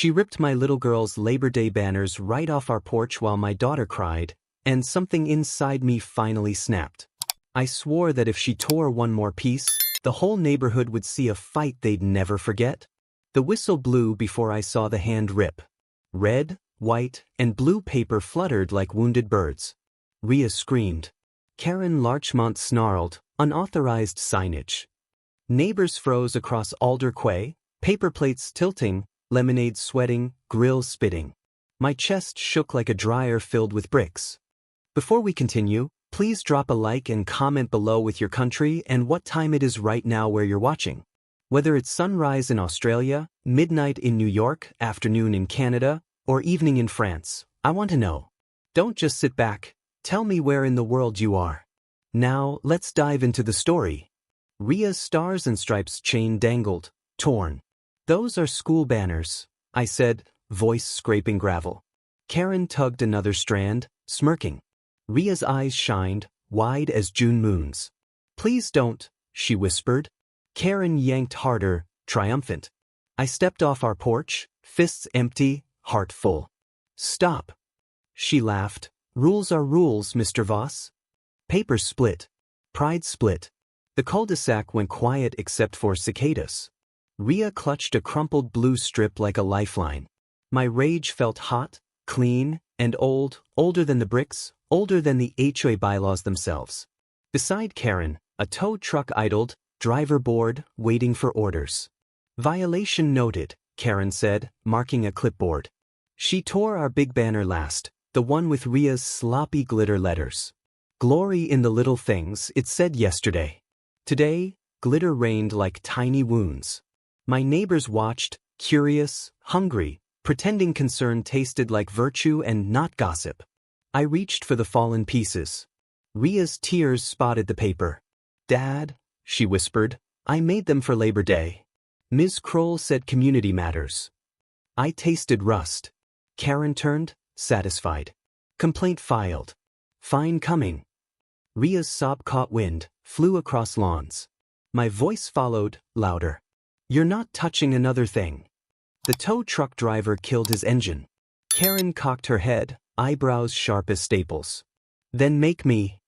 She ripped my little girl's Labor Day banners right off our porch while my daughter cried, and something inside me finally snapped. I swore that if she tore one more piece, the whole neighborhood would see a fight they'd never forget. The whistle blew before I saw the hand rip. Red, white, and blue paper fluttered like wounded birds. Rhea screamed. Karen Larchmont snarled, "Unauthorized signage." Neighbors froze across Alder Quay, paper plates tilting, lemonade sweating, grills spitting. My chest shook like a dryer filled with bricks. Before we continue, please drop a like and comment below with your country and what time it is right now where you're watching. Whether it's sunrise in Australia, midnight in New York, afternoon in Canada, or evening in France, I want to know. Don't just sit back, tell me where in the world you are. Now, let's dive into the story. Rhea's Stars and Stripes chain dangled, torn. "Those are school banners," I said, voice scraping gravel. Karen tugged another strand, smirking. Rhea's eyes shined, wide as June moons. "Please don't," she whispered. Karen yanked harder, triumphant. I stepped off our porch, fists empty, heart full. "Stop." She laughed. "Rules are rules, Mr. Voss." Papers split. Pride split. The cul-de-sac went quiet except for cicadas. Rhea clutched a crumpled blue strip like a lifeline. My rage felt hot, clean, and old, older than the bricks, older than the HOA bylaws themselves. Beside Karen, a tow truck idled, driver bored, waiting for orders. "Violation noted," Karen said, marking a clipboard. She tore our big banner last, the one with Rhea's sloppy glitter letters. "Glory in the little things," it said yesterday. Today, glitter rained like tiny wounds. My neighbors watched, curious, hungry, pretending concern tasted like virtue and not gossip. I reached for the fallen pieces. Rhea's tears spotted the paper. "Dad," she whispered, "I made them for Labor Day." Ms. Kroll said community matters. I tasted rust. Karen turned, satisfied. Complaint filed. Fine coming. Rhea's sob caught wind, flew across lawns. My voice followed, louder. "You're not touching another thing." The tow truck driver killed his engine. Karen cocked her head, eyebrows sharp as staples. "Then make me."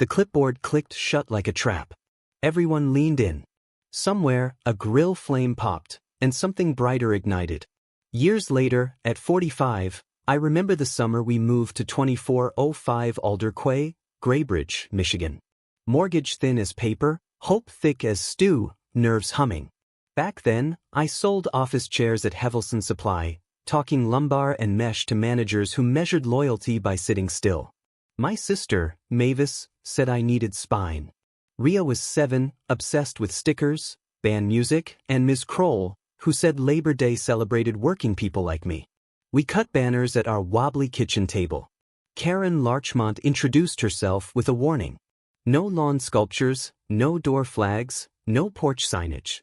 The clipboard clicked shut like a trap. Everyone leaned in. Somewhere, a grill flame popped, and something brighter ignited. Years later, at 45, I remember the summer we moved to 2405 Alder Quay, Graybridge, Michigan. Mortgage thin as paper, hope thick as stew, nerves humming. Back then, I sold office chairs at Hevelson Supply, talking lumbar and mesh to managers who measured loyalty by sitting still. My sister, Mavis, said I needed spine. Rhea was 7, obsessed with stickers, band music, and Ms. Kroll, who said Labor Day celebrated working people like me. We cut banners at our wobbly kitchen table. Karen Larchmont introduced herself with a warning. No lawn sculptures, no door flags, no porch signage.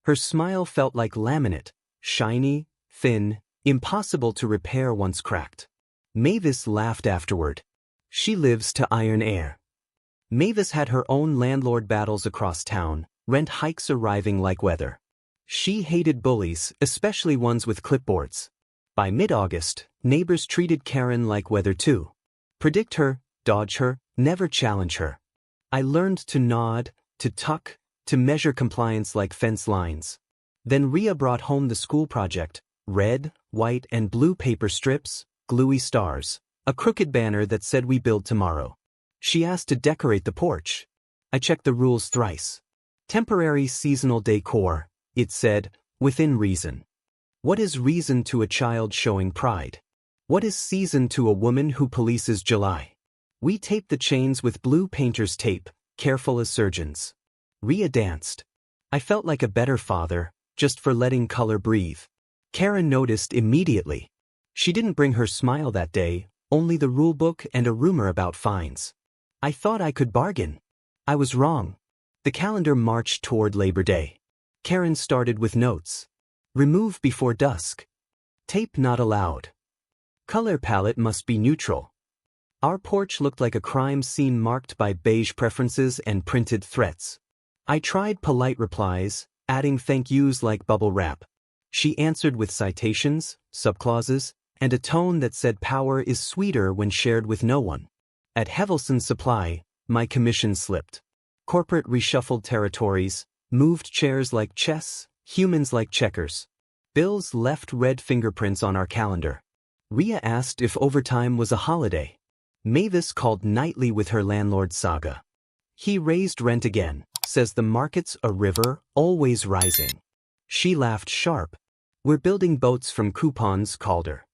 Her smile felt like laminate, shiny, thin, impossible to repair once cracked. Mavis laughed afterward. She lives to iron air. Mavis had her own landlord battles across town, rent hikes arriving like weather. She hated bullies, especially ones with clipboards. By mid-August, neighbors treated Karen like weather too. Predict her, dodge her, never challenge her. I learned to nod, to tuck, to measure compliance like fence lines. Then Rhea brought home the school project, red, white, and blue paper strips, gluey stars, a crooked banner that said we build tomorrow. She asked to decorate the porch. I checked the rules thrice. Temporary seasonal decor, it said, within reason. What is reason to a child showing pride? What is season to a woman who polices July? We taped the chains with blue painter's tape, careful as surgeons. Rhea danced. I felt like a better father, just for letting color breathe. Karen noticed immediately. She didn't bring her smile that day, only the rulebook and a rumor about fines. I thought I could bargain. I was wrong. The calendar marched toward Labor Day. Karen started with notes. Remove before dusk. Tape not allowed. Color palette must be neutral. Our porch looked like a crime scene marked by beige preferences and printed threats. I tried polite replies, adding thank yous like bubble wrap. She answered with citations, subclauses, and a tone that said power is sweeter when shared with no one. At Hevelson Supply, my commission slipped. Corporate reshuffled territories, moved chairs like chess, humans like checkers. Bills left red fingerprints on our calendar. Rhea asked if overtime was a holiday. Mavis called nightly with her landlord saga. He raised rent again, says the market's a river, always rising. She laughed sharp. We're building boats from coupons, called her.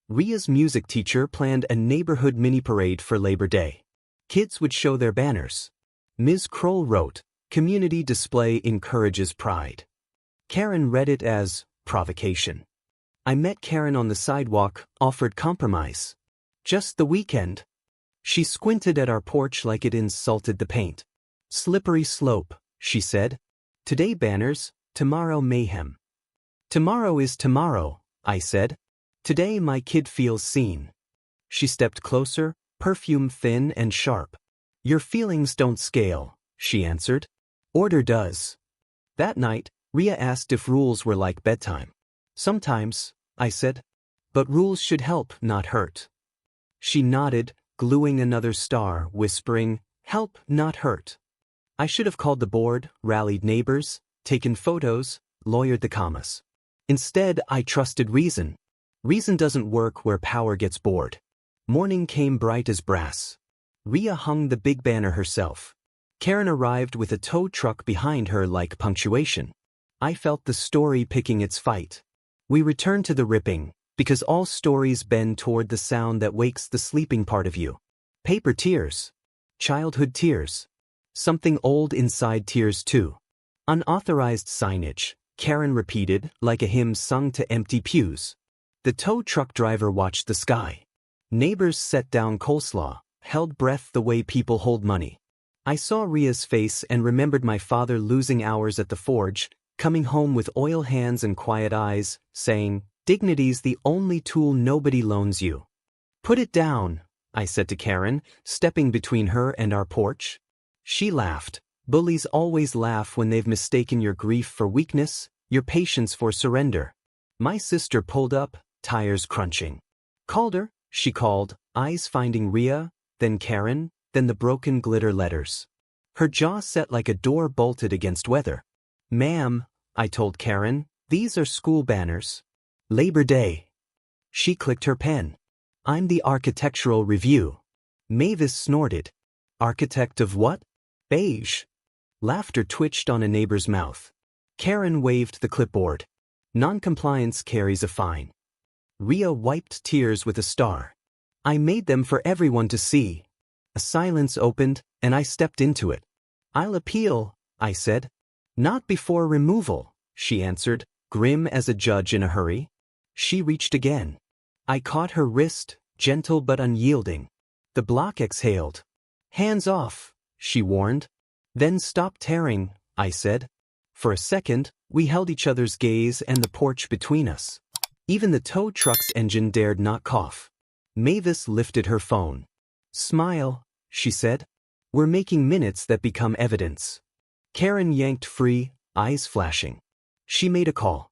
Rhea's music teacher planned a neighborhood mini-parade for Labor Day. Kids would show their banners. Ms. Kroll wrote, "Community display encourages pride." Karen read it as provocation. I met Karen on the sidewalk, offered compromise. Just the weekend. She squinted at our porch like it insulted the paint. Slippery slope, she said. Today banners, tomorrow mayhem. Tomorrow is tomorrow, I said. Today my kid feels seen. She stepped closer, perfume thin and sharp. Your feelings don't scale, she answered. Order does. That night, Rhea asked if rules were like bedtime. Sometimes, I said. But rules should help, not hurt. She nodded, gluing another star, whispering, help, not hurt. I should have called the board, rallied neighbors, taken photos, lawyered the commas. Instead, I trusted reason. Reason doesn't work where power gets bored. Morning came bright as brass. Rhea hung the big banner herself. Karen arrived with a tow truck behind her like punctuation. I felt the story picking its fight. We returned to the ripping, because all stories bend toward the sound that wakes the sleeping part of you. Paper tears. Childhood tears. Something old inside tears too. Unauthorized signage, Karen repeated like a hymn sung to empty pews. The tow truck driver watched the sky. Neighbors set down coleslaw, held breath the way people hold money. I saw Rhea's face and remembered my father losing hours at the forge, coming home with oil hands and quiet eyes, saying, "Dignity's the only tool nobody loans you." Put it down, I said to Karen, stepping between her and our porch. She laughed. Bullies always laugh when they've mistaken your grief for weakness, your patience for surrender. My sister pulled up, tires crunching. Calder, she called, eyes finding Rhea, then Karen, then the broken glitter letters. Her jaw set like a door bolted against weather. Ma'am, I told Karen, these are school banners. Labor Day. She clicked her pen. I'm the Architectural Review. Mavis snorted. Architect of what? Beige. Laughter twitched on a neighbor's mouth. Karen waved the clipboard. Noncompliance carries a fine. Rhea wiped tears with a star. I made them for everyone to see. A silence opened, and I stepped into it. I'll appeal, I said. Not before removal, she answered, grim as a judge in a hurry. She reached again. I caught her wrist, gentle but unyielding. The block exhaled. Hands off, she warned. Then stop tearing, I said. For a second, we held each other's gaze and the porch between us. Even the tow truck's engine dared not cough. Mavis lifted her phone. Smile, she said. We're making minutes that become evidence. Karen yanked free, eyes flashing. She made a call.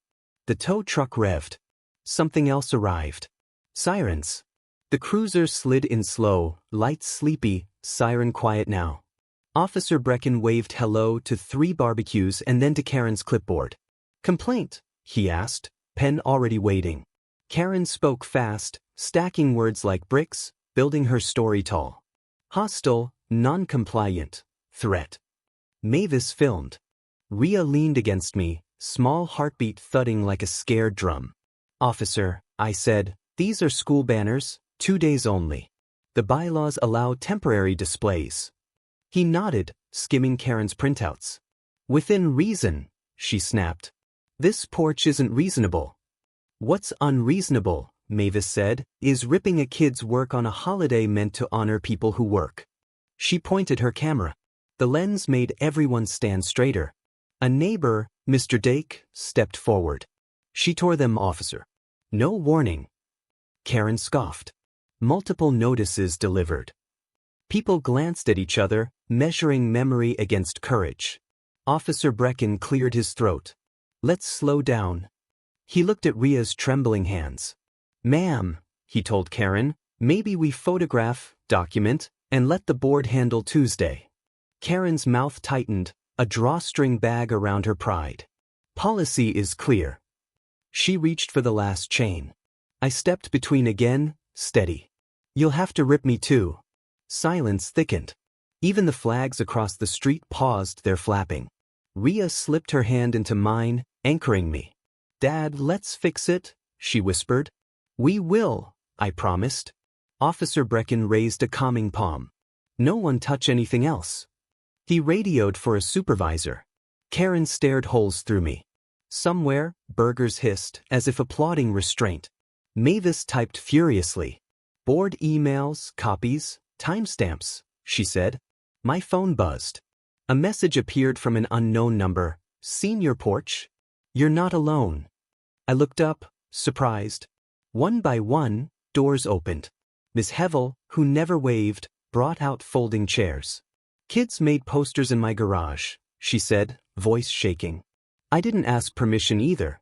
The tow truck revved. Something else arrived. Sirens. The cruiser slid in slow, lights sleepy, siren quiet now. Officer Brecken waved hello to 3 barbecues and then to Karen's clipboard. Complaint, he asked, pen already waiting. Karen spoke fast, stacking words like bricks, building her story tall. Hostile, non-compliant, threat. Mavis filmed. Rhea leaned against me, small heartbeat thudding like a scared drum. Officer, I said, these are school banners, 2 days only. The bylaws allow temporary displays. He nodded, skimming Karen's printouts. Within reason, she snapped. This porch isn't reasonable. What's unreasonable, Mavis said, is ripping a kid's work on a holiday meant to honor people who work. She pointed her camera. The lens made everyone stand straighter. A neighbor, Mr. Dake, stepped forward. She tore them, officer. No warning. Karen scoffed. Multiple notices delivered. People glanced at each other, measuring memory against courage. Officer Brecken cleared his throat. Let's slow down. He looked at Ria's trembling hands. "Ma'am," he told Karen, "maybe we photograph, document, and let the board handle Tuesday." Karen's mouth tightened, a drawstring bag around her pride. "Policy is clear." She reached for the last chain. I stepped between again, steady. "You'll have to rip me too." Silence thickened. Even the flags across the street paused their flapping. Ria slipped her hand into mine, anchoring me. "Dad, let's fix it," she whispered. "We will," I promised. Officer Brecken raised a calming palm. "No one touch anything else." He radioed for a supervisor. Karen stared holes through me. Somewhere, burgers hissed, as if applauding restraint. Mavis typed furiously. "Board emails, copies, timestamps," she said. My phone buzzed. A message appeared from an unknown number. "Seen your porch? You're not alone." I looked up, surprised. One by one, doors opened. Miss Hevel, who never waved, brought out folding chairs. "Kids made posters in my garage," she said, voice shaking. I didn't ask permission either.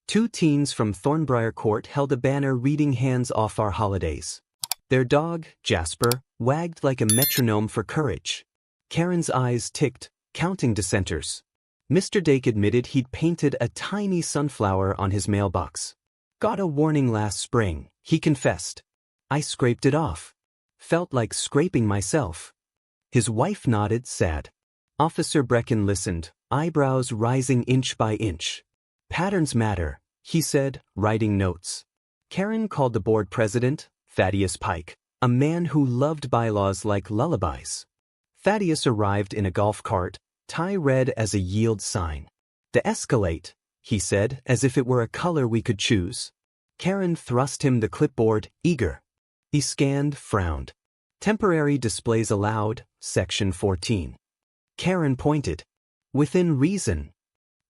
Two teens from Thornbriar Court held a banner reading "Hands off our holidays." Their dog, Jasper, wagged like a metronome for courage. Karen's eyes ticked, counting dissenters. Mr. Dake admitted he'd painted a tiny sunflower on his mailbox. "Got a warning last spring," he confessed. I scraped it off. Felt like scraping myself. His wife nodded, sad. Officer Brecken listened, eyebrows rising inch by inch. "Patterns matter," he said, writing notes. Karen called the board president, Thaddeus Pike, a man who loved bylaws like lullabies. Thaddeus arrived in a golf cart, tie red as a yield sign. "The escalate," he said, as if it were a color we could choose. Karen thrust him the clipboard, eager. He scanned, frowned. "Temporary displays allowed, section 14. Karen pointed. "Within reason."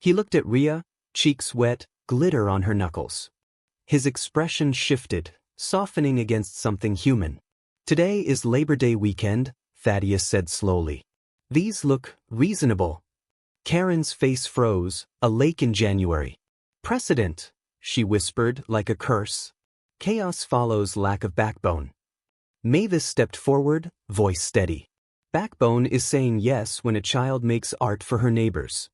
He looked at Ria, cheeks wet, glitter on her knuckles. His expression shifted, softening against something human. "Today is Labor Day weekend," Thaddeus said slowly. "These look reasonable." Karen's face froze, a lake in January. "Precedent," she whispered like a curse. "Chaos follows lack of backbone." Mavis stepped forward, voice steady. "Backbone is saying yes when a child makes art for her neighbors."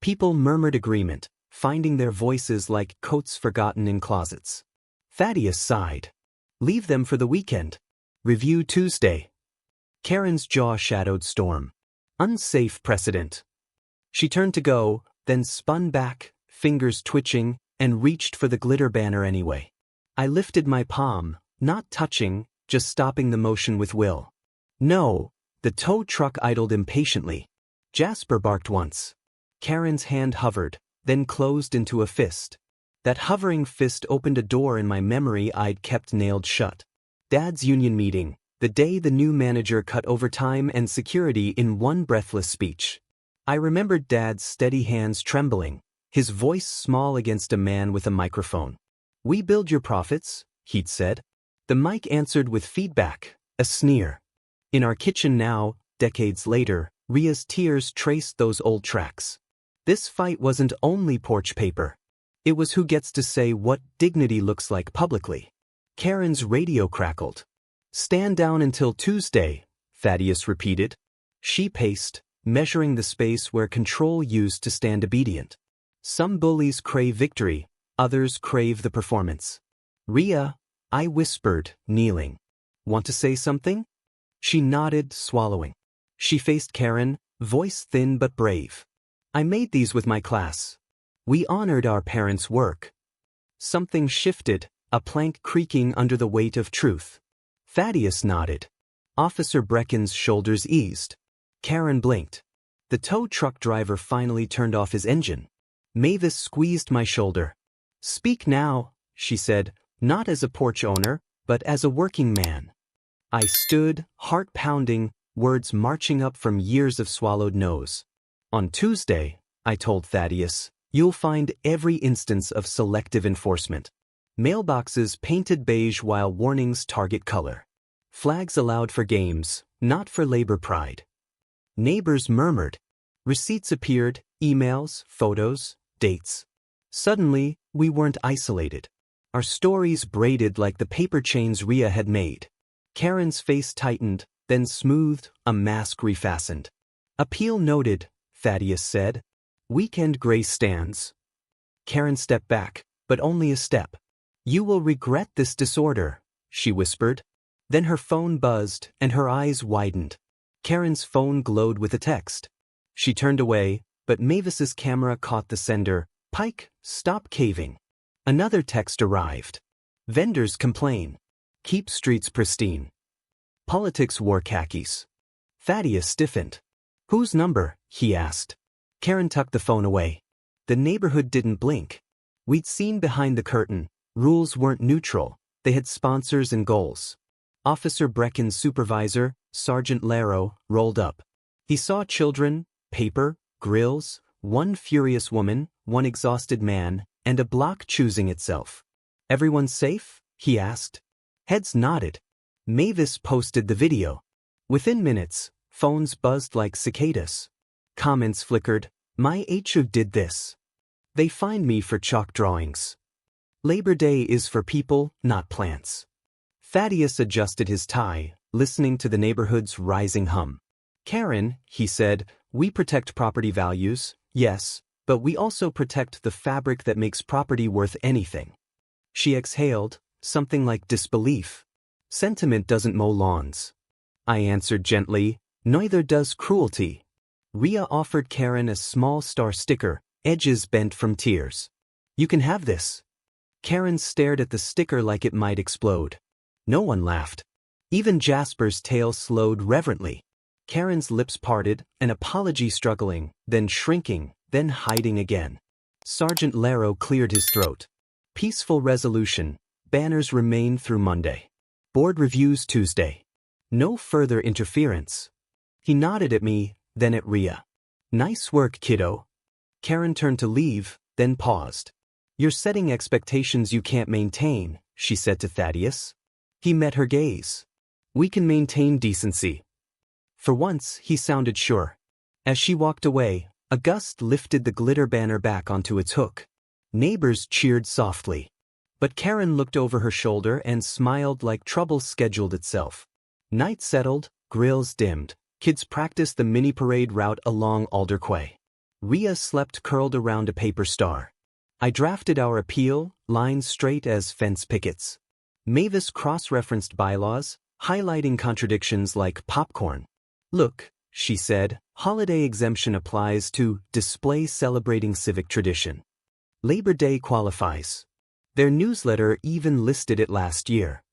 People murmured agreement, finding their voices like coats forgotten in closets. Thaddeus sighed. "Leave them for the weekend. Review Tuesday." Karen's jaw shadowed storm. Unsafe precedent. She turned to go, then spun back, fingers twitching, and reached for the glitter banner anyway. I lifted my palm, not touching, just stopping the motion with will. "No." The tow truck idled impatiently. Jasper barked once. Karen's hand hovered, then closed into a fist. That hovering fist opened a door in my memory I'd kept nailed shut. Dad's union meeting, the day the new manager cut overtime and security in one breathless speech. I remembered Dad's steady hands trembling, his voice small against a man with a microphone. "We build your profits," he'd said. The mic answered with feedback, a sneer. In our kitchen now, decades later, Ria's tears traced those old tracks. This fight wasn't only porch paper. It was who gets to say what dignity looks like publicly. Karen's radio crackled. "Stand down until Tuesday," Thaddeus repeated. She paced, measuring the space where control used to stand obedient. Some bullies crave victory, others crave the performance. "Ria," I whispered, kneeling. "Want to say something?" She nodded, swallowing. She faced Karen, voice thin but brave. "I made these with my class. We honored our parents' work." Something shifted, a plank creaking under the weight of truth. Thaddeus nodded. Officer Brecken's shoulders eased. Karen blinked. The tow truck driver finally turned off his engine. Mavis squeezed my shoulder. "Speak now," she said, "not as a porch owner, but as a working man." I stood, heart pounding, words marching up from years of swallowed no's. "On Tuesday," I told Thaddeus, "you'll find every instance of selective enforcement. Mailboxes painted beige while warnings target color. Flags allowed for games, not for labor pride." Neighbors murmured. Receipts appeared, emails, photos, dates. Suddenly, we weren't isolated. Our stories braided like the paper chains Ria had made. Karen's face tightened, then smoothed, a mask refastened. Appeal noted, Thaddeus said. Weekend grace stands. Karen stepped back, but only a step. You will regret this disorder, she whispered. Then her phone buzzed, and her eyes widened. Karen's phone glowed with a text. She turned away, but Mavis's camera caught the sender. Pike, stop caving. Another text arrived. Vendors complain. Keep streets pristine. Politics wore khakis. Thaddeus stiffened. Whose number? He asked. Karen tucked the phone away. The neighborhood didn't blink. We'd seen behind the curtain. Rules weren't neutral. They had sponsors and goals. Officer Brecken's supervisor, Sergeant Laro, rolled up. He saw children, paper, grills, one furious woman, one exhausted man, and a block choosing itself. Everyone safe? He asked. Heads nodded. Mavis posted the video. Within minutes, phones buzzed like cicadas. Comments flickered. My HO did this. They fined me for chalk drawings. Labor Day is for people, not plants. Thaddeus adjusted his tie, listening to the neighborhood's rising hum. Karen, he said, we protect property values, yes, but we also protect the fabric that makes property worth anything. She exhaled, something like disbelief. Sentiment doesn't mow lawns. I answered gently, neither does cruelty. Ria offered Karen a small star sticker, edges bent from tears. You can have this. Karen stared at the sticker like it might explode. No one laughed. Even Jasper's tail slowed reverently. Karen's lips parted, an apology struggling, then shrinking, then hiding again. Sergeant Laro cleared his throat. Peaceful resolution. Banners remain through Monday. Board reviews Tuesday. No further interference. He nodded at me, then at Ria. Nice work, kiddo. Karen turned to leave, then paused. You're setting expectations you can't maintain, she said to Thaddeus. He met her gaze. We can maintain decency. For once, he sounded sure. As she walked away, a gust lifted the glitter banner back onto its hook. Neighbors cheered softly. But Karen looked over her shoulder and smiled like trouble scheduled itself. Night settled, grills dimmed. Kids practiced the mini parade route along Alder Quay. Ria slept curled around a paper star. I drafted our appeal, lines straight as fence pickets. Mavis cross-referenced bylaws, highlighting contradictions like popcorn. Look, she said, holiday exemption applies to display celebrating civic tradition. Labor Day qualifies. Their newsletter even listed it last year.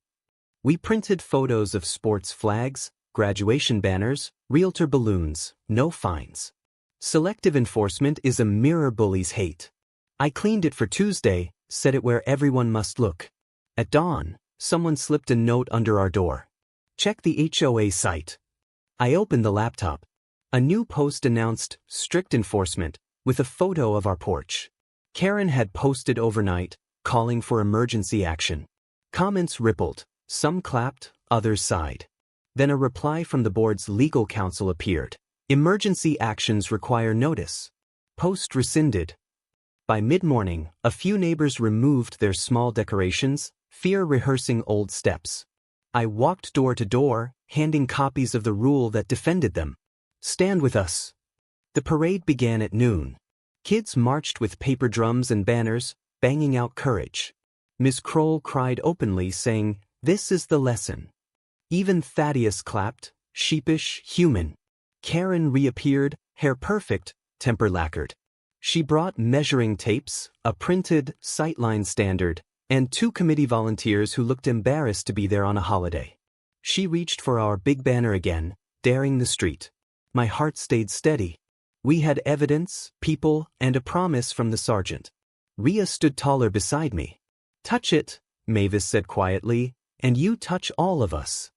We printed photos of sports flags, graduation banners, realtor balloons, no fines. Selective enforcement is a mirror bullies hate. I cleaned it for Tuesday, set it where everyone must look. At dawn, someone slipped a note under our door. Check the HOA site. I opened the laptop. A new post announced strict enforcement with a photo of our porch. Karen had posted overnight, calling for emergency action. Comments rippled. Some clapped, others sighed. Then a reply from the board's legal counsel appeared. Emergency actions require notice. Post rescinded. By mid-morning, a few neighbors removed their small decorations, fear rehearsing old steps. I walked door to door, handing copies of the rule that defended them. Stand with us. The parade began at noon. Kids marched with paper drums and banners, banging out courage. Miss Kroll cried openly, saying, "This is the lesson." Even Thaddeus clapped, sheepish, human. Karen reappeared, hair perfect, temper lacquered. She brought measuring tapes, a printed, sightline standard, and 2 committee volunteers who looked embarrassed to be there on a holiday. She reached for our big banner again, daring the street. My heart stayed steady. We had evidence, people, and a promise from the sergeant. Ria stood taller beside me. "Touch it," Mavis said quietly, "and you touch all of us."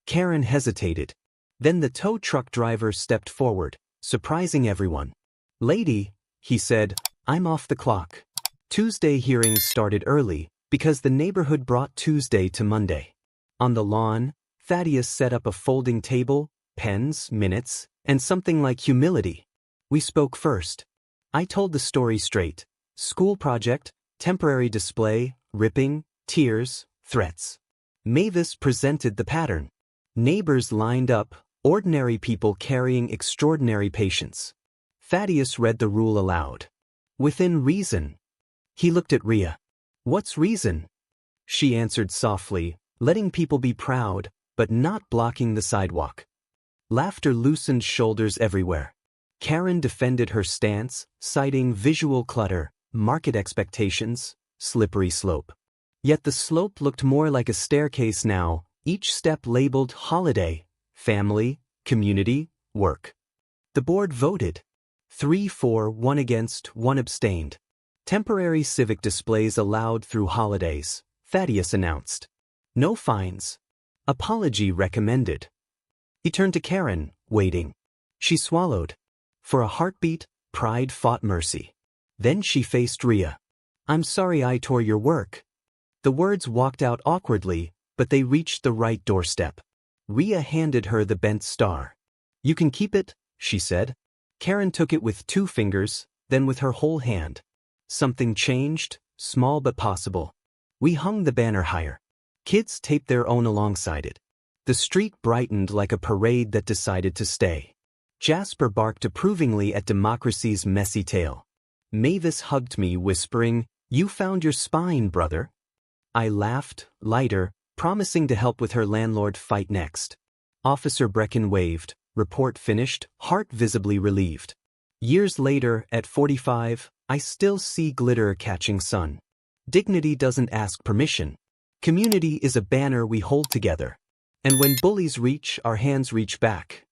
Karen hesitated. Then the tow truck driver stepped forward, surprising everyone. "Lady," he said, "I'm off the clock." Tuesday hearings started early, because the neighborhood brought Tuesday to Monday. On the lawn, Thaddeus set up a folding table, pens, minutes, and something like humility. We spoke first. I told the story straight. School project, temporary display, ripping, tears, threats. Mavis presented the pattern. Neighbors lined up, ordinary people carrying extraordinary patience. Thaddeus read the rule aloud. Within reason. He looked at Rhea. What's reason? She answered softly, letting people be proud, but not blocking the sidewalk. Laughter loosened shoulders everywhere. Karen defended her stance, citing visual clutter, market expectations, slippery slope. Yet the slope looked more like a staircase now, each step labeled holiday, family, community, work. The board voted. 3 for, 1 against, 1 abstained. Temporary civic displays allowed through holidays, Thaddeus announced. No fines. Apology recommended. He turned to Karen, waiting. She swallowed. For a heartbeat, pride fought mercy. Then she faced Rhea. I'm sorry I tore your work. The words walked out awkwardly, but they reached the right doorstep. Rhea handed her the bent star. You can keep it, she said. Karen took it with 2 fingers, then with her whole hand. Something changed, small but possible. We hung the banner higher. Kids taped their own alongside it. The street brightened like a parade that decided to stay. Jasper barked approvingly at democracy's messy tail. Mavis hugged me, whispering, You found your spine, brother. I laughed, lighter, promising to help with her landlord fight next. Officer Brecken waved, report finished, heart visibly relieved. Years later, at 45, I still see glitter catching sun. Dignity doesn't ask permission. Community is a banner we hold together. And when bullies reach, our hands reach back.